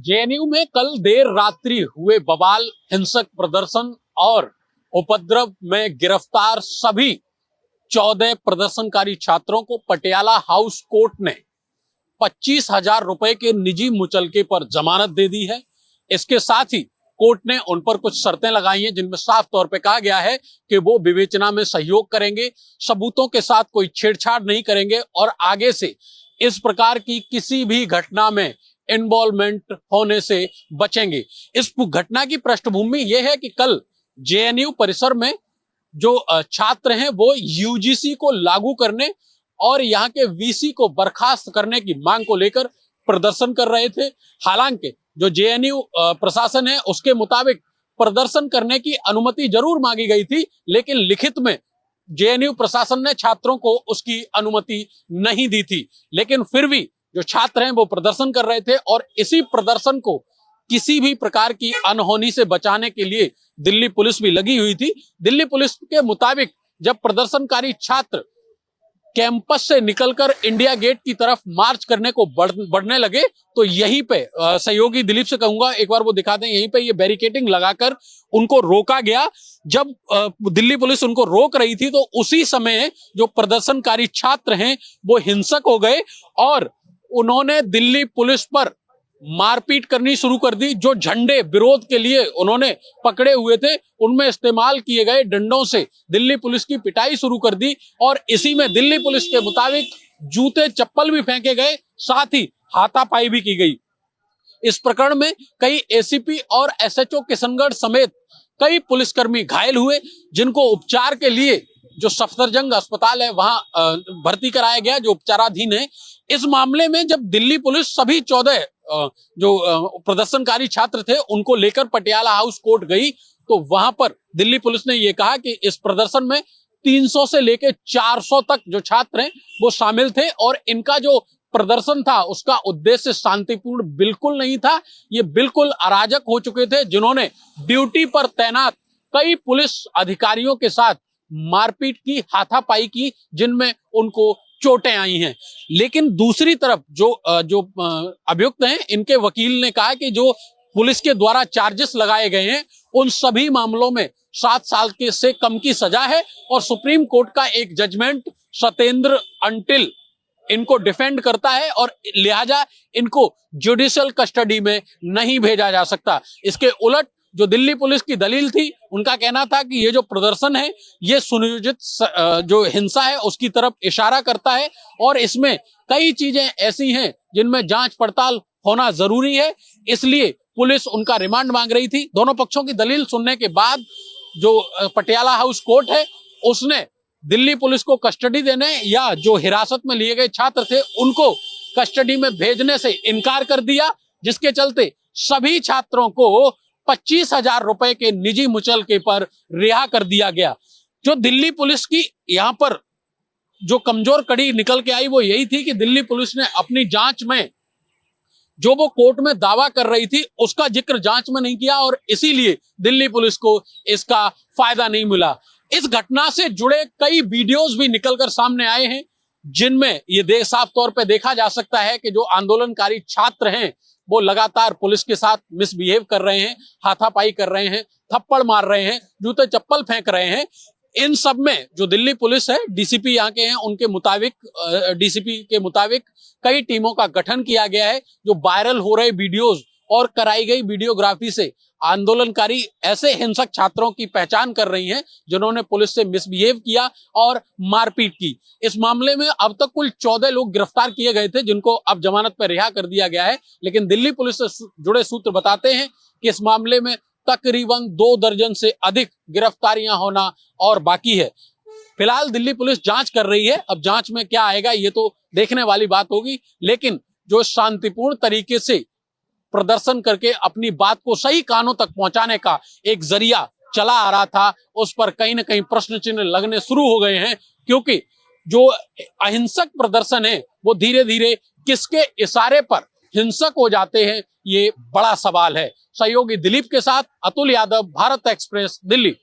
JNU में कल देर रात्रि हुए बवाल, हिंसक प्रदर्शन और उपद्रव में गिरफ्तार सभी 14 प्रदर्शनकारी छात्रों को पटियाला हाउस कोर्ट ने 25,000 रुपए के निजी मुचलके पर जमानत दे दी है। इसके साथ ही कोर्ट ने उन पर कुछ शर्तें लगाई हैं, जिनमें साफ तौर पे कहा गया है कि वो विवेचना में सहयोग करेंगे, सबूतों के साथ कोई छेड़छाड़ नहीं करेंगे और आगे से इस प्रकार की किसी भी घटना में इन्वॉल्वमेंट होने से बचेंगे। इस घटना की पृष्ठभूमि यह है कि कल जेएनयू परिसर में जो छात्र हैं वो यूजीसी को लागू करने और यहाँ के वीसी को बर्खास्त करने की मांग को लेकर प्रदर्शन कर रहे थे। हालांकि जो जेएनयू प्रशासन है उसके मुताबिक प्रदर्शन करने की अनुमति जरूर मांगी गई थी, लेकिन लिखित में जेएनयू प्रशासन ने छात्रों को उसकी अनुमति नहीं दी थी। लेकिन फिर भी जो छात्र हैं वो प्रदर्शन कर रहे थे और इसी प्रदर्शन को किसी भी प्रकार की अनहोनी से बचाने के लिए दिल्ली पुलिस भी लगी हुई थी। दिल्ली पुलिस के मुताबिक जब प्रदर्शनकारी छात्र कैंपस से निकलकर इंडिया गेट की तरफ मार्च करने को बढ़ने लगे तो यहीं पे सहयोगी दिलीप से कहूंगा एक बार वो दिखा दें, यहीं पे ये बैरिकेडिंग लगाकर उनको रोका गया। जब दिल्ली पुलिस उनको रोक रही थी तो उसी समय जो प्रदर्शनकारी छात्र हैं वो हिंसक हो गए और उन्होंने दिल्ली पुलिस पर मारपीट करनी शुरू कर दी। जो झंडे विरोध के लिए उन्होंने पकड़े हुए थे उनमें इस्तेमाल किए गए डंडों से दिल्ली पुलिस की पिटाई शुरू कर दी और इसी में दिल्ली पुलिस के मुताबिक जूते चप्पल भी फेंके गए, साथ ही हाथापाई भी की गई। इस प्रकरण में कई एसीपी और एसएचओ किशनगढ़ समेत कई पुलिसकर्मी घायल हुए, जिनको उपचार के लिए जो सफदरजंग अस्पताल है वहां भर्ती कराया गया, जो उपचाराधीन है। इस मामले में जब दिल्ली पुलिस सभी 14 जो प्रदर्शनकारी छात्र थे उनको लेकर पटियाला हाउस कोर्ट गई तो वहां पर दिल्ली पुलिस ने यह कहा कि इस प्रदर्शन में 300 से लेकर 400 तक जो छात्र हैं वो शामिल थे और इनका जो प्रदर्शन था उसका उद्देश्य शांतिपूर्ण बिल्कुल नहीं था। ये बिल्कुल अराजक हो चुके थे, जिन्होंने ड्यूटी पर तैनात कई पुलिस अधिकारियों के साथ मारपीट की, हाथापाई की, जिनमें उनको चोटें आई हैं। लेकिन दूसरी तरफ जो अभियुक्त हैं, इनके वकील ने कहा कि जो पुलिस के द्वारा चार्जेस लगाए गए हैं उन सभी मामलों में 7 साल के से कम की सजा है और सुप्रीम कोर्ट का एक जजमेंट सत्येंद्र अंटिल इनको डिफेंड करता है और लिहाजा इनको जुडिशियल कस्टडी में नहीं भेजा जा सकता। इसके उलट जो दिल्ली पुलिस की दलील थी, उनका कहना था कि ये जो प्रदर्शन है ये सुनियोजित जो हिंसा है उसकी तरफ इशारा करता है और इसमें कई चीजें ऐसी हैं जिनमें जांच पड़ताल होना जरूरी है, इसलिए पुलिस उनका रिमांड मांग रही थी। दोनों पक्षों की दलील सुनने के बाद जो पटियाला हाउस कोर्ट है उसने दिल्ली पुलिस को कस्टडी देने या जो हिरासत में लिए गए छात्र थे उनको कस्टडी में भेजने से इनकार कर दिया, जिसके चलते सभी छात्रों को 25,000 रुपए के निजी मुचलके पर रिहा कर दिया गया। जो दिल्ली पुलिस की यहाँ पर जो कमजोर कड़ी निकल के आई वो यही थी कि दिल्ली पुलिस ने अपनी जांच में जो वो कोर्ट में दावा कर रही थी उसका जिक्र जांच में नहीं किया और इसीलिए दिल्ली पुलिस को इसका फायदा नहीं मिला। इस घटना से जुड़े कई वीडियोस भी निकलकर सामने आए हैं, जिनमें ये साफ तौर पे देखा जा सकता है कि जो आंदोलनकारी छात्र हैं वो लगातार पुलिस के साथ मिसबिहेव कर रहे हैं, हाथापाई कर रहे हैं, थप्पड़ मार रहे हैं, जूते चप्पल फेंक रहे हैं। इन सब में जो दिल्ली पुलिस है, डीसीपी यहाँ के हैं, उनके मुताबिक डीसीपी के मुताबिक कई टीमों का गठन किया गया है जो वायरल हो रहे वीडियोस और कराई गई वीडियोग्राफी से आंदोलनकारी ऐसे हिंसक छात्रों की पहचान कर रही हैं जिन्होंने पुलिस से मिसबिहेव किया और मारपीट की। इस मामले में अब तक कुल 14 लोग गिरफ्तार किए गए थे, जिनको अब जमानत पर रिहा कर दिया गया है। लेकिन दिल्ली पुलिस से जुड़े सूत्र बताते हैं कि इस मामले में तकरीबन 2 दर्जन से अधिक गिरफ्तारियां होना और बाकी है। फिलहाल दिल्ली पुलिस जांच कर रही है, अब जांच में क्या आएगा ये तो देखने वाली बात होगी, लेकिन जो शांतिपूर्ण तरीके से प्रदर्शन करके अपनी बात को सही कानों तक पहुंचाने का एक जरिया चला आ रहा था, उस पर कहीं ना कहीं प्रश्न चिन्ह लगने शुरू हो गए हैं, क्योंकि जो अहिंसक प्रदर्शन है वो धीरे धीरे किसके इशारे पर हिंसक हो जाते हैं, ये बड़ा सवाल है। सहयोगी दिलीप के साथ अतुल यादव, भारत एक्सप्रेस, दिल्ली।